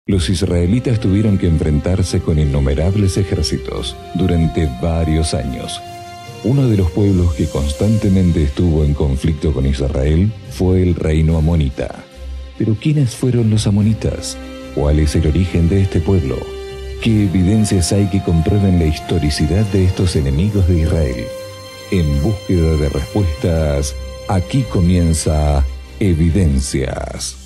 Los israelitas tuvieron que enfrentarse con innumerables ejércitos durante varios años. Uno de los pueblos que constantemente estuvo en conflicto con Israel fue el reino amonita. Pero ¿quiénes fueron los amonitas? ¿Cuál es el origen de este pueblo? ¿Qué evidencias hay que comprueben la historicidad de estos enemigos de Israel? En búsqueda de respuestas, aquí comienza Evidencias.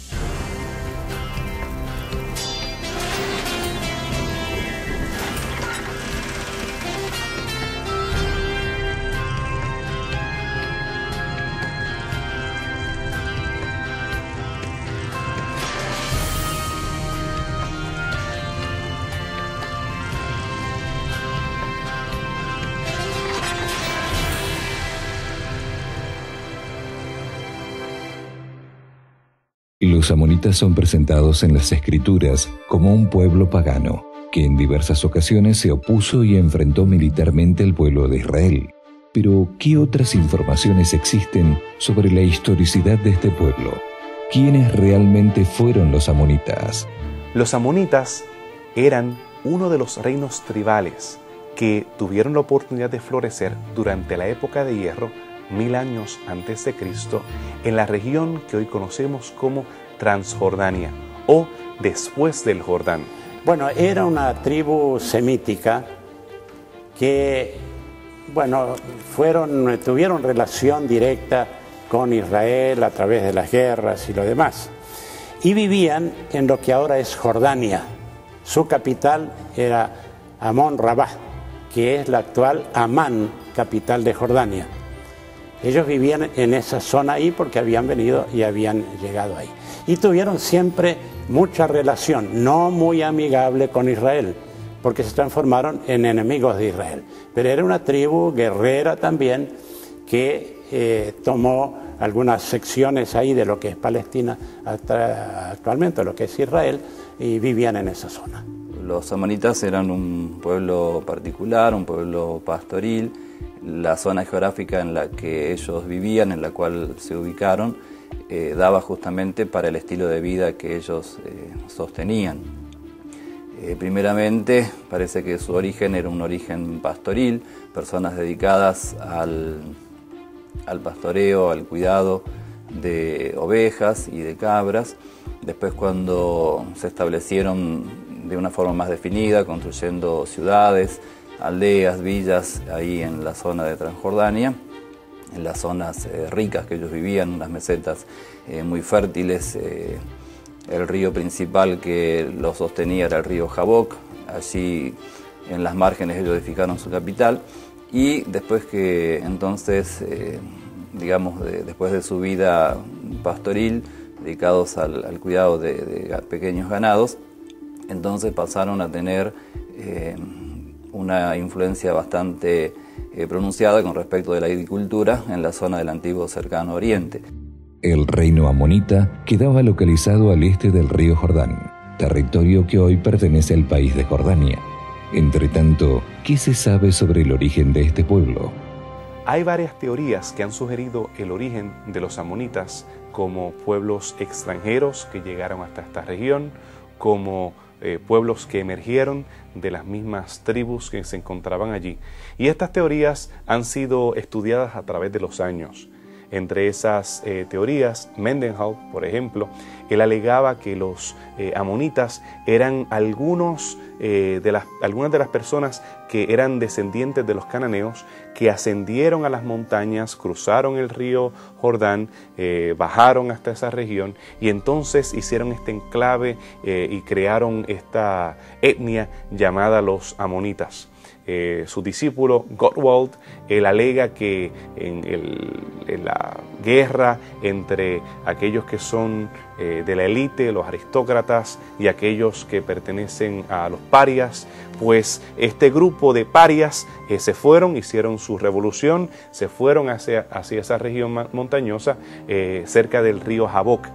Los amonitas son presentados en las Escrituras como un pueblo pagano, que en diversas ocasiones se opuso y enfrentó militarmente al pueblo de Israel. Pero, ¿qué otras informaciones existen sobre la historicidad de este pueblo? ¿Quiénes realmente fueron los amonitas? Los amonitas eran uno de los reinos tribales que tuvieron la oportunidad de florecer durante la época de hierro, 1000 años antes de Cristo, en la región que hoy conocemos como Transjordania o después del Jordán. Bueno, era una tribu semítica que, tuvieron relación directa con Israel a través de las guerras y lo demás. Y vivían en lo que ahora es Jordania. Su capital era Amón Rabá, que es la actual Amán, capital de Jordania. Ellos vivían en esa zona ahí porque habían venido y habían llegado ahí. Y tuvieron siempre mucha relación, no muy amigable con Israel, porque se transformaron en enemigos de Israel. Pero era una tribu guerrera también que tomó algunas secciones ahí de lo que es Palestina actualmente, lo que es Israel, y vivían en esa zona. Los amonitas eran un pueblo particular, un pueblo pastoril. La zona geográfica en la que ellos vivían, en la cual se ubicaron, daba justamente para el estilo de vida que ellos sostenían. Primeramente, parece que su origen era un origen pastoril, personas dedicadas al pastoreo, al cuidado de ovejas y de cabras. Después, cuando se establecieron de una forma más definida, construyendo ciudades, aldeas, villas, ahí en la zona de Transjordania, en las zonas ricas que ellos vivían, unas mesetas muy fértiles. El río principal que los sostenía era el río Jaboc. Allí en las márgenes ellos edificaron su capital, y después que entonces, después de su vida pastoril, dedicados al cuidado de pequeños ganados, entonces pasaron a tener una influencia bastante pronunciada con respecto de la agricultura en la zona del antiguo Cercano Oriente. El reino amonita quedaba localizado al este del río Jordán, territorio que hoy pertenece al país de Jordania. Entretanto, ¿qué se sabe sobre el origen de este pueblo? Hay varias teorías que han sugerido el origen de los amonitas como pueblos extranjeros que llegaron hasta esta región, como pueblos que emergieron de las mismas tribus que se encontraban allí. Y estas teorías han sido estudiadas a través de los años. Entre esas teorías, Mendenhall, por ejemplo, él alegaba que los amonitas eran algunas de las personas que eran descendientes de los cananeos, que ascendieron a las montañas, cruzaron el río Jordán, bajaron hasta esa región y entonces hicieron este enclave y crearon esta etnia llamada los amonitas. Su discípulo Gottwald, él alega que en la guerra entre aquellos que son de la élite, los aristócratas, y aquellos que pertenecen a los parias, pues este grupo de parias se fueron, hicieron su revolución, se fueron hacia esa región montañosa cerca del río Jaboc.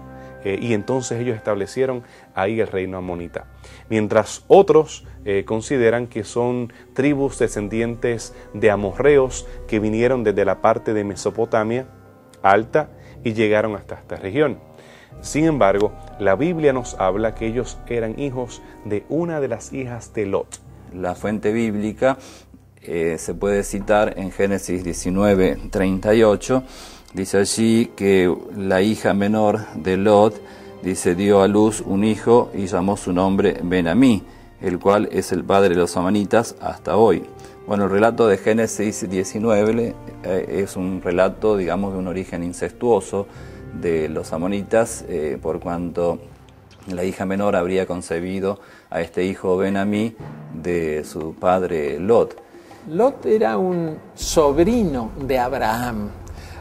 Y entonces ellos establecieron ahí el reino amonita. Mientras otros consideran que son tribus descendientes de amorreos que vinieron desde la parte de Mesopotamia alta y llegaron hasta esta región. Sin embargo, la Biblia nos habla que ellos eran hijos de una de las hijas de Lot. La fuente bíblica se puede citar en Génesis 19:38. Dice allí que la hija menor de Lot, dice, dio a luz un hijo y llamó su nombre Ben-Amí, el cual es el padre de los amonitas hasta hoy. Bueno, el relato de Génesis 19 es un relato, digamos, de un origen incestuoso de los amonitas, por cuanto la hija menor habría concebido a este hijo Ben-Amí de su padre Lot. Lot era un sobrino de Abraham.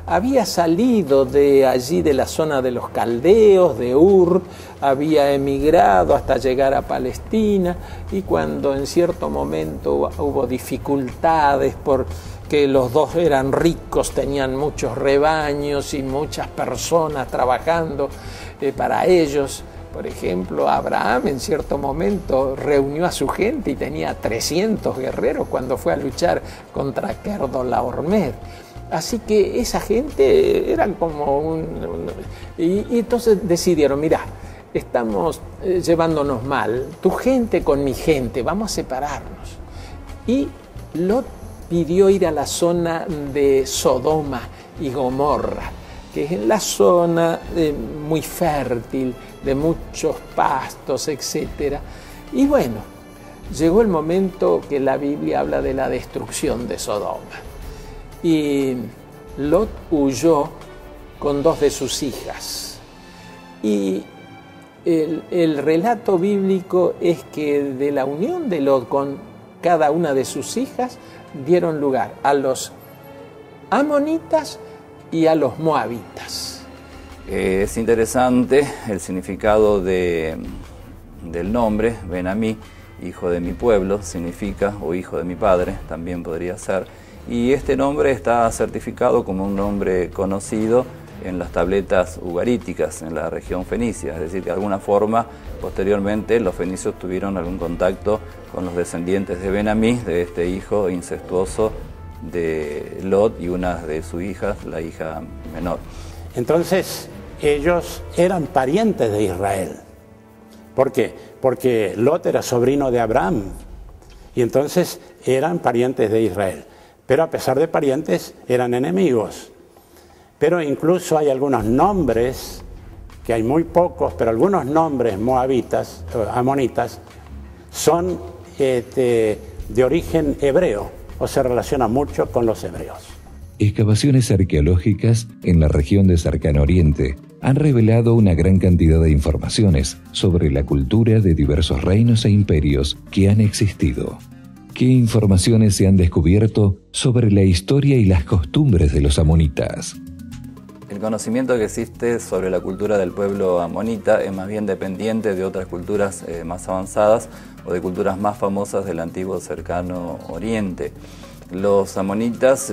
Había salido de allí, de la zona de los caldeos, de Ur, había emigrado hasta llegar a Palestina, y cuando en cierto momento hubo dificultades porque los dos eran ricos, tenían muchos rebaños y muchas personas trabajando para ellos. Por ejemplo, Abraham en cierto momento reunió a su gente y tenía 300 guerreros cuando fue a luchar contra Kedorlaomer. Así que esa gente eran como y entonces decidieron, mira, estamos llevándonos mal, tu gente con mi gente, vamos a separarnos. Y Lot pidió ir a la zona de Sodoma y Gomorra, que es la zona muy fértil, de muchos pastos, etc. Y bueno, llegó el momento que la Biblia habla de la destrucción de Sodoma. Y Lot huyó con 2 de sus hijas. Y el relato bíblico es que de la unión de Lot con cada una de sus hijas dieron lugar a los amonitas y a los moabitas. Es interesante el significado del nombre, Ben-Amí, hijo de mi pueblo, significa, o hijo de mi padre, también podría ser. Y este nombre está certificado como un nombre conocido en las tabletas ugaríticas en la región fenicia, es decir, que de alguna forma posteriormente los fenicios tuvieron algún contacto con los descendientes de Ben-Amí, de este hijo incestuoso de Lot y una de sus hijas, la hija menor. Entonces, ellos eran parientes de Israel. ¿Por qué? Porque Lot era sobrino de Abraham y entonces eran parientes de Israel. Pero a pesar de parientes, eran enemigos. Pero incluso hay algunos nombres, que hay muy pocos, pero algunos nombres moabitas, amonitas, son de origen hebreo, o se relacionan mucho con los hebreos. Excavaciones arqueológicas en la región de Cercano Oriente han revelado una gran cantidad de informaciones sobre la cultura de diversos reinos e imperios que han existido. ¿Qué informaciones se han descubierto sobre la historia y las costumbres de los amonitas? El conocimiento que existe sobre la cultura del pueblo amonita es más bien dependiente de otras culturas más avanzadas o de culturas más famosas del antiguo Cercano Oriente. Los amonitas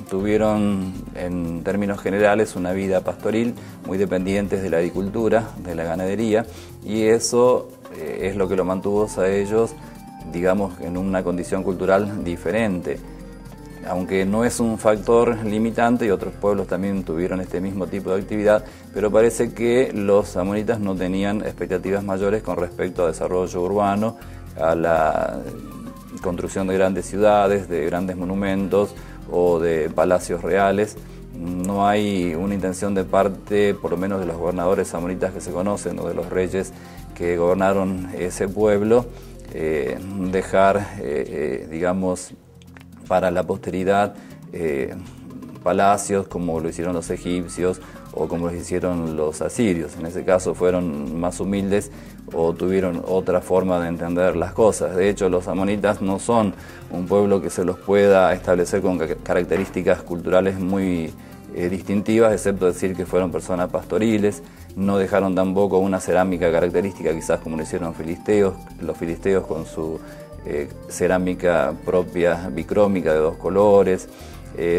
tuvieron, en términos generales, una vida pastoril muy dependientes de la agricultura, de la ganadería, y eso es lo que lo mantuvo a ellos, digamos, en una condición cultural diferente. Aunque no es un factor limitante y otros pueblos también tuvieron este mismo tipo de actividad, pero parece que los amonitas no tenían expectativas mayores con respecto al desarrollo urbano, a la construcción de grandes ciudades, de grandes monumentos o de palacios reales. No hay una intención de parte, por lo menos de los gobernadores amonitas que se conocen o de los reyes que gobernaron ese pueblo, dejar, digamos, para la posteridad palacios como lo hicieron los egipcios o como lo hicieron los asirios. En ese caso fueron más humildes o tuvieron otra forma de entender las cosas. De hecho, los amonitas no son un pueblo que se los pueda establecer con características culturales muy distintivas, excepto decir que fueron personas pastoriles. No dejaron tampoco una cerámica característica, quizás como lo hicieron los filisteos con su cerámica propia bicrómica de 2 colores.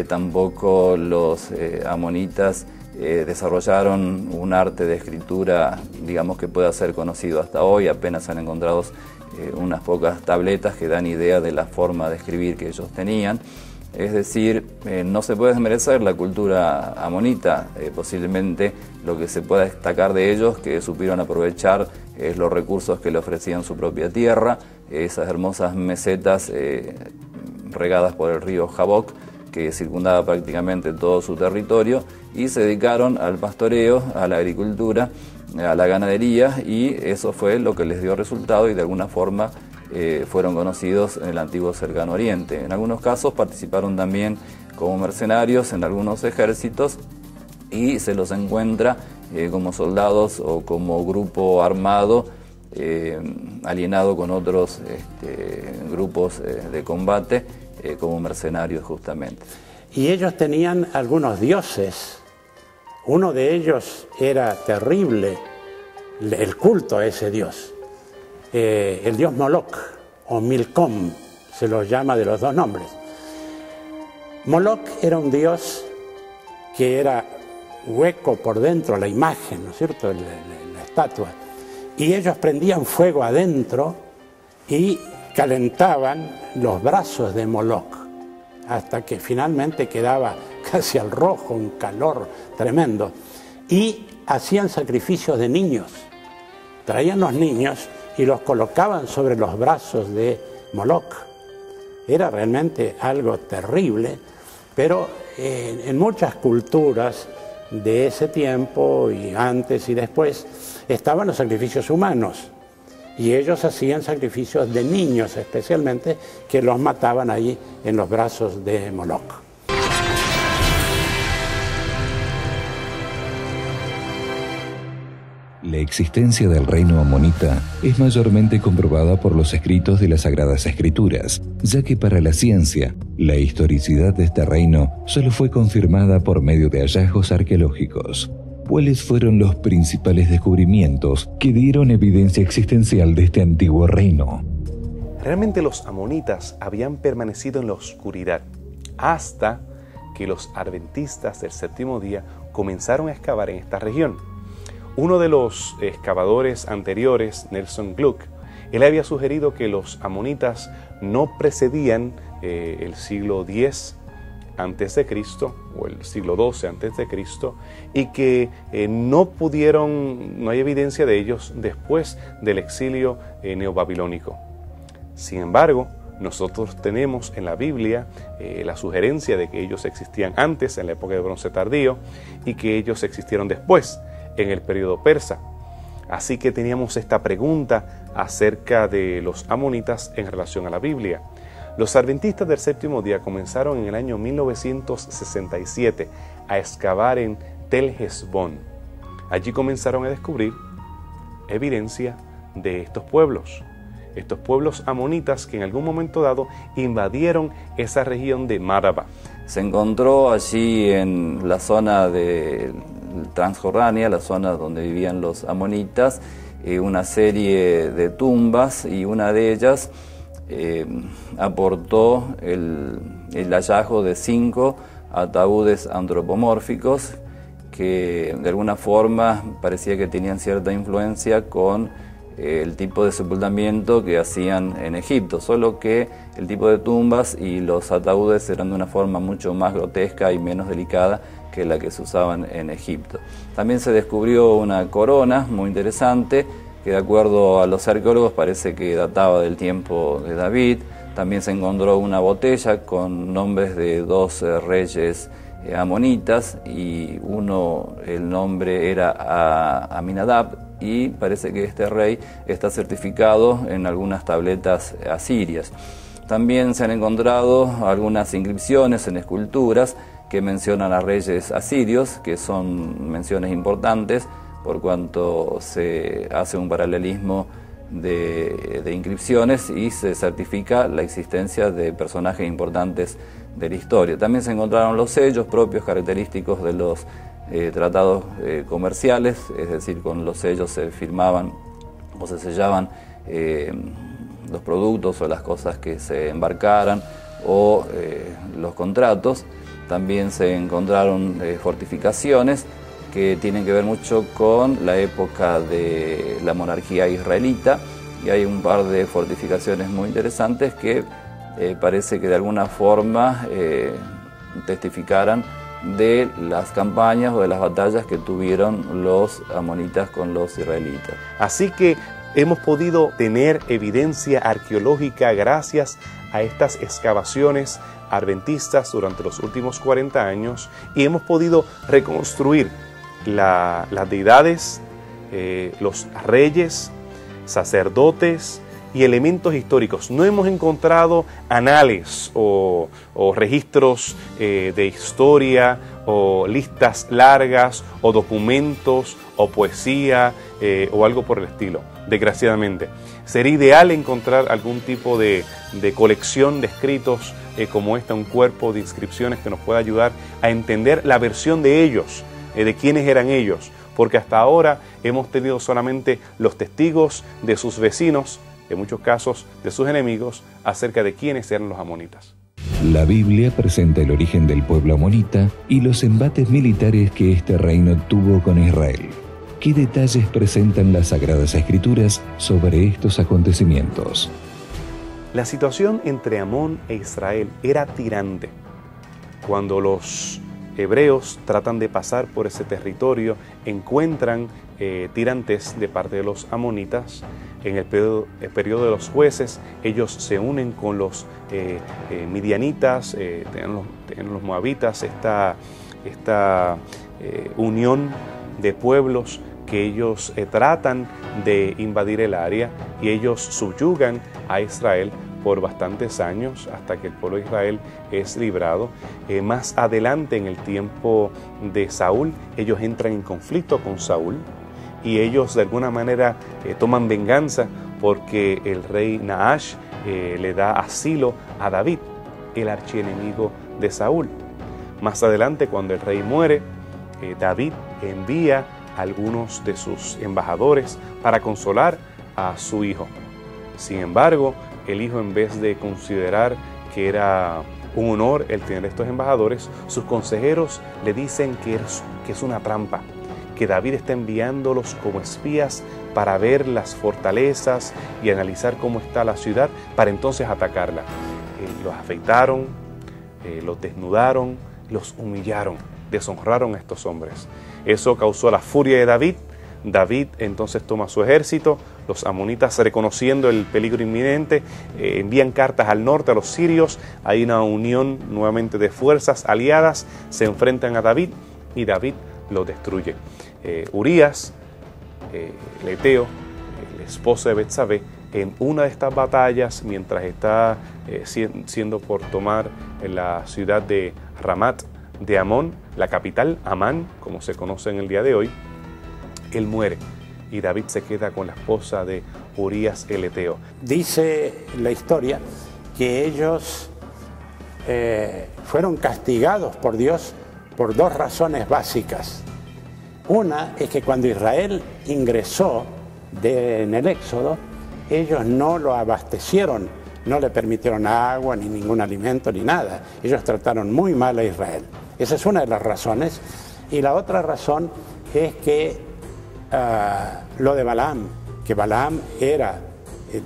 Tampoco los amonitas desarrollaron un arte de escritura, digamos, que pueda ser conocido hasta hoy. Apenas han encontrado unas pocas tabletas que dan idea de la forma de escribir que ellos tenían. Es decir, no se puede desmerecer la cultura amonita, posiblemente lo que se pueda destacar de ellos que supieron aprovechar los recursos que le ofrecían su propia tierra, esas hermosas mesetas regadas por el río Jaboc, que circundaba prácticamente todo su territorio, y se dedicaron al pastoreo, a la agricultura, a la ganadería, y eso fue lo que les dio resultado y de alguna forma fueron conocidos en el antiguo cercano oriente. En algunos casos participaron también como mercenarios en algunos ejércitos y se los encuentra como soldados o como grupo armado alienado con otros grupos de combate como mercenarios justamente. Y ellos tenían algunos dioses. Uno de ellos era terrible, el culto a ese dios. El dios Moloch o Milcom, se los llama de los dos nombres. Moloch era un dios que era hueco por dentro, la imagen, ¿no es cierto?, la estatua. Y ellos prendían fuego adentro y calentaban los brazos de Moloch, hasta que finalmente quedaba casi al rojo, un calor tremendo. Y hacían sacrificios de niños. Traían los niños y los colocaban sobre los brazos de Moloch. Era realmente algo terrible, pero en muchas culturas de ese tiempo y antes y después estaban los sacrificios humanos y ellos hacían sacrificios de niños especialmente, que los mataban ahí en los brazos de Moloch. La existencia del reino amonita es mayormente comprobada por los escritos de las Sagradas Escrituras, ya que para la ciencia, la historicidad de este reino solo fue confirmada por medio de hallazgos arqueológicos. ¿Cuáles fueron los principales descubrimientos que dieron evidencia existencial de este antiguo reino? Realmente los amonitas habían permanecido en la oscuridad hasta que los adventistas del séptimo día comenzaron a excavar en esta región. Uno de los excavadores anteriores, Nelson Gluck, él había sugerido que los amonitas no precedían el siglo X a.C. o el siglo XII a.C. y que no hay evidencia de ellos después del exilio neobabilónico. Sin embargo, nosotros tenemos en la Biblia la sugerencia de que ellos existían antes, en la época de Bronce Tardío, y que ellos existieron después, en el periodo persa. Así que teníamos esta pregunta acerca de los amonitas en relación a la Biblia. Los adventistas del séptimo día comenzaron en el año 1967 a excavar en Tel Hesbón. Allí comenzaron a descubrir evidencia de estos pueblos amonitas que en algún momento dado invadieron esa región de Máraba. Se encontró allí en la zona de Transjordania, la zona donde vivían los amonitas, una serie de tumbas, y una de ellas aportó el hallazgo de 5 ataúdes antropomórficos que de alguna forma parecía que tenían cierta influencia con el tipo de sepultamiento que hacían en Egipto, solo que el tipo de tumbas y los ataúdes eran de una forma mucho más grotesca y menos delicada que la que se usaban en Egipto. También se descubrió una corona muy interesante que, de acuerdo a los arqueólogos, parece que databa del tiempo de David. También se encontró una botella con nombres de 2 reyes amonitas, y el nombre era Aminadab, y parece que este rey está certificado en algunas tabletas asirias. También se han encontrado algunas inscripciones en esculturas que mencionan a reyes asirios, que son menciones importantes por cuanto se hace un paralelismo de inscripciones y se certifica la existencia de personajes importantes de la historia. También se encontraron los sellos propios característicos de los tratados comerciales, es decir, con los sellos se firmaban o se sellaban los productos o las cosas que se embarcaran o los contratos. También se encontraron fortificaciones que tienen que ver mucho con la época de la monarquía israelita, y hay un par de fortificaciones muy interesantes que parece que de alguna forma testificaran de las campañas o de las batallas que tuvieron los amonitas con los israelitas. Así que hemos podido tener evidencia arqueológica gracias a estas excavaciones adventistas durante los últimos 40 años y hemos podido reconstruir las deidades, los reyes, sacerdotes y elementos históricos. No hemos encontrado anales o registros de historia o listas largas o documentos o poesía o algo por el estilo, desgraciadamente. Sería ideal encontrar algún tipo de colección de escritos como esta, un cuerpo de inscripciones que nos pueda ayudar a entender la versión de ellos, de quiénes eran ellos, porque hasta ahora hemos tenido solamente los testigos de sus vecinos, en muchos casos de sus enemigos, acerca de quiénes eran los amonitas. La Biblia presenta el origen del pueblo amonita y los embates militares que este reino tuvo con Israel. ¿Qué detalles presentan las Sagradas Escrituras sobre estos acontecimientos? La situación entre Amón e Israel era tirante. Cuando los hebreos tratan de pasar por ese territorio, encuentran tirantes de parte de los amonitas. En el periodo de los jueces, ellos se unen con los midianitas, tienen los moabitas, esta unión de pueblos que ellos tratan de invadir el área y ellos subyugan a Israel por bastantes años hasta que el pueblo de Israel es librado. Más adelante, en el tiempo de Saúl, ellos entran en conflicto con Saúl y ellos de alguna manera toman venganza porque el rey Naash le da asilo a David, el archienemigo de Saúl. Más adelante, cuando el rey muere, David envía a algunos de sus embajadores para consolar a su hijo. Sin embargo, el hijo, en vez de considerar que era un honor el tener estos embajadores, sus consejeros le dicen que es una trampa, que David está enviándolos como espías para ver las fortalezas y analizar cómo está la ciudad para entonces atacarla. Los afeitaron, los desnudaron, los humillaron, deshonraron a estos hombres. Eso causó la furia de David. David entonces toma su ejército, los amonitas, reconociendo el peligro inminente, envían cartas al norte a los sirios. Hay una unión nuevamente de fuerzas aliadas, se enfrentan a David y David lo destruye. Urías, el heteo, el esposo de Betsabé, en una de estas batallas, mientras está siendo por tomar la ciudad de Ramat de Amón, la capital, Amán, como se conoce en el día de hoy, él muere y David se queda con la esposa de Urías el heteo. Dice la historia que ellos fueron castigados por Dios por dos razones básicas. Una es que cuando Israel ingresó en el Éxodo, ellos no lo abastecieron, no le permitieron agua, ni ningún alimento, ni nada. Ellos trataron muy mal a Israel. Esa es una de las razones. Y la otra razón es que lo de Balaam, que Balaam era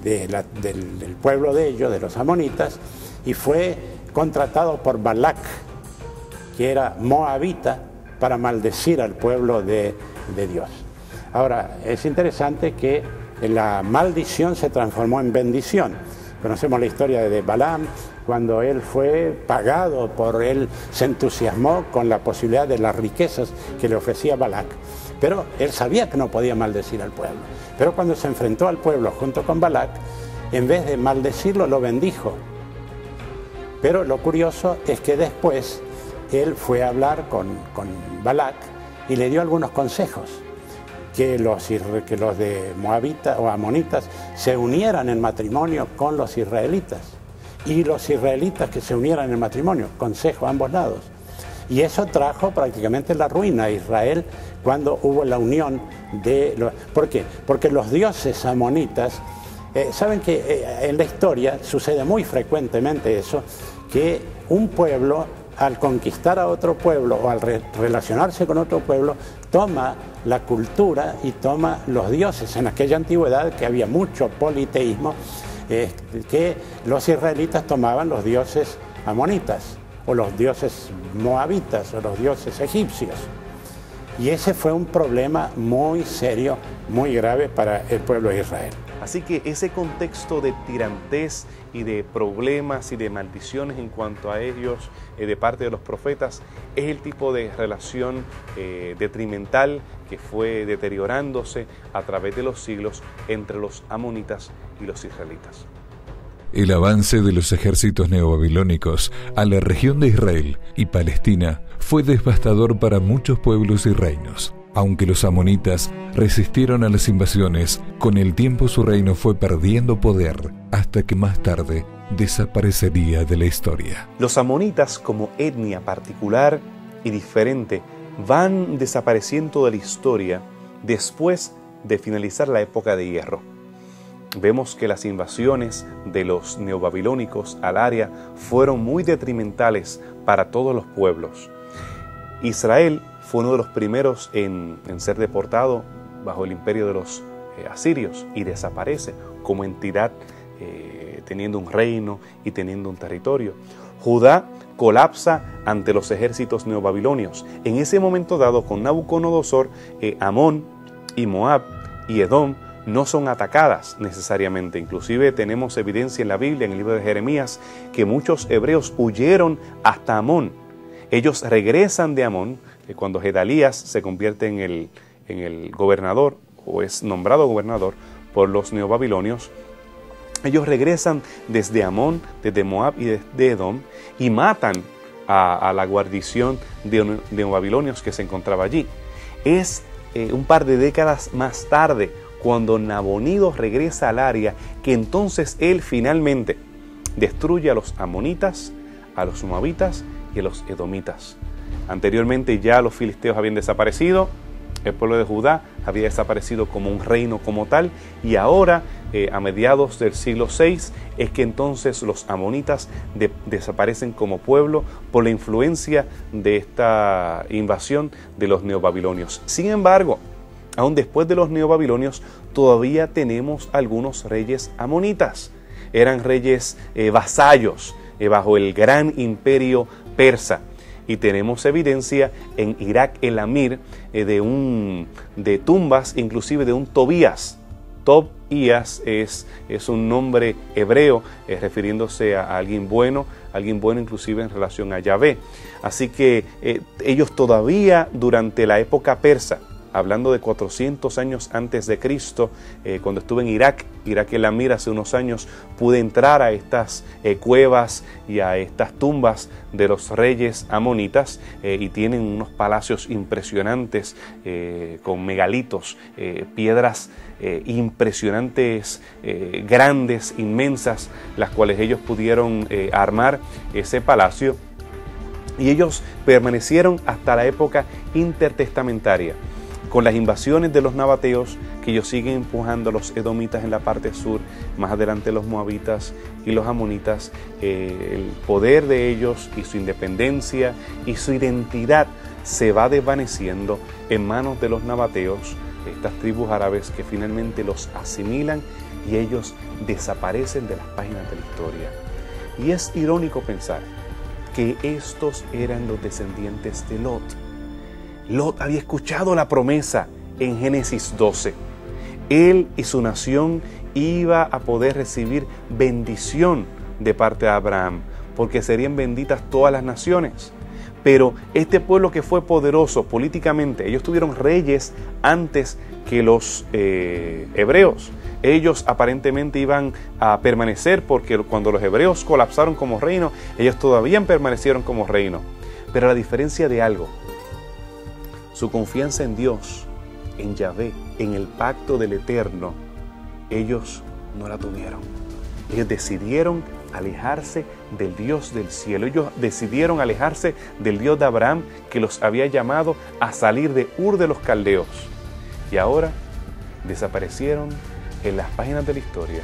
del pueblo de ellos, de los amonitas, y fue contratado por Balac, que era moabita, para maldecir al pueblo de Dios. Ahora, es interesante que la maldición se transformó en bendición. Conocemos la historia de Balaam, cuando él fue pagado por él, se entusiasmó con la posibilidad de las riquezas que le ofrecía Balac. Pero él sabía que no podía maldecir al pueblo. Pero cuando se enfrentó al pueblo junto con Balac, en vez de maldecirlo, lo bendijo. Pero lo curioso es que después él fue a hablar con Balac y le dio algunos consejos, que los de moabitas o amonitas se unieran en matrimonio con los israelitas y los israelitas que se unieran en matrimonio, consejo a ambos lados. Y eso trajo prácticamente la ruina a Israel cuando hubo la unión de los... ¿Por qué? Porque los dioses amonitas, saben que en la historia sucede muy frecuentemente eso, que un pueblo al conquistar a otro pueblo o al relacionarse con otro pueblo, toma la cultura y toma los dioses. En aquella antigüedad, que había mucho politeísmo, que los israelitas tomaban los dioses amonitas, o los dioses moabitas, o los dioses egipcios. Y ese fue un problema muy serio, muy grave para el pueblo de Israel. Así que ese contexto de tirantez y de problemas y de maldiciones en cuanto a ellos de parte de los profetas es el tipo de relación detrimental que fue deteriorándose a través de los siglos entre los amonitas y los israelitas. El avance de los ejércitos neobabilónicos a la región de Israel y Palestina fue devastador para muchos pueblos y reinos. Aunque los amonitas resistieron a las invasiones, con el tiempo su reino fue perdiendo poder hasta que más tarde desaparecería de la historia. Los amonitas, como etnia particular y diferente, van desapareciendo de la historia después de finalizar la época de hierro. Vemos que las invasiones de los neobabilónicos al área fueron muy detrimentales para todos los pueblos. Israel fue uno de los primeros en ser deportado bajo el imperio de los asirios y desaparece como entidad teniendo un reino y teniendo un territorio. Judá colapsa ante los ejércitos neobabilonios. En ese momento dado, con Nabucodonosor, Amón y Moab y Edom no son atacadas necesariamente. Inclusive tenemos evidencia en la Biblia, en el libro de Jeremías, que muchos hebreos huyeron hasta Amón. Ellos regresan de Amón cuando Gedalías se convierte en el gobernador, o es nombrado gobernador por los neobabilonios. Ellos regresan desde Amón, desde Moab y desde Edom, y matan a la guarnición de neobabilonios que se encontraba allí. Es un par de décadas más tarde, cuando Nabonido regresa al área, que entonces él finalmente destruye a los amonitas, a los moabitas y a los edomitas. Anteriormente ya los filisteos habían desaparecido, el pueblo de Judá había desaparecido como un reino como tal, y ahora a mediados del siglo VI es que entonces los amonitas desaparecen como pueblo por la influencia de esta invasión de los neobabilonios. Sin embargo, aún después de los neobabilonios, todavía tenemos algunos reyes amonitas. Eran reyes vasallos bajo el gran imperio persa. Y tenemos evidencia en Irak el Amir de tumbas, inclusive de un Tobías. Tobías es un nombre hebreo refiriéndose a alguien bueno inclusive en relación a Yahvé. Así que ellos todavía durante la época persa, hablando de 400 años antes de Cristo, cuando estuve en Irak el Amir hace unos años, pude entrar a estas cuevas y a estas tumbas de los reyes amonitas y tienen unos palacios impresionantes con megalitos, piedras impresionantes, grandes, inmensas, las cuales ellos pudieron armar ese palacio, y ellos permanecieron hasta la época intertestamentaria. Con las invasiones de los nabateos, que ellos siguen empujando a los edomitas en la parte sur, más adelante los moabitas y los amonitas, el poder de ellos y su independencia y su identidad se va desvaneciendo en manos de los nabateos, estas tribus árabes que finalmente los asimilan y ellos desaparecen de las páginas de la historia. Y es irónico pensar que estos eran los descendientes de Lot. Lot había escuchado la promesa en Génesis 12. Él y su nación iba a poder recibir bendición de parte de Abraham, porque serían benditas todas las naciones. Pero este pueblo que fue poderoso políticamente, ellos tuvieron reyes antes que los hebreos. Ellos aparentemente iban a permanecer porque cuando los hebreos colapsaron como reino, ellos todavía permanecieron como reino. Pero a la diferencia de algo, su confianza en Dios, en Yahvé, en el pacto del Eterno, ellos no la tuvieron. Ellos decidieron alejarse del Dios del cielo. Ellos decidieron alejarse del Dios de Abraham, que los había llamado a salir de Ur de los Caldeos. Y ahora desaparecieron en las páginas de la historia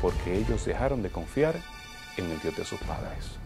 porque ellos dejaron de confiar en el Dios de sus padres.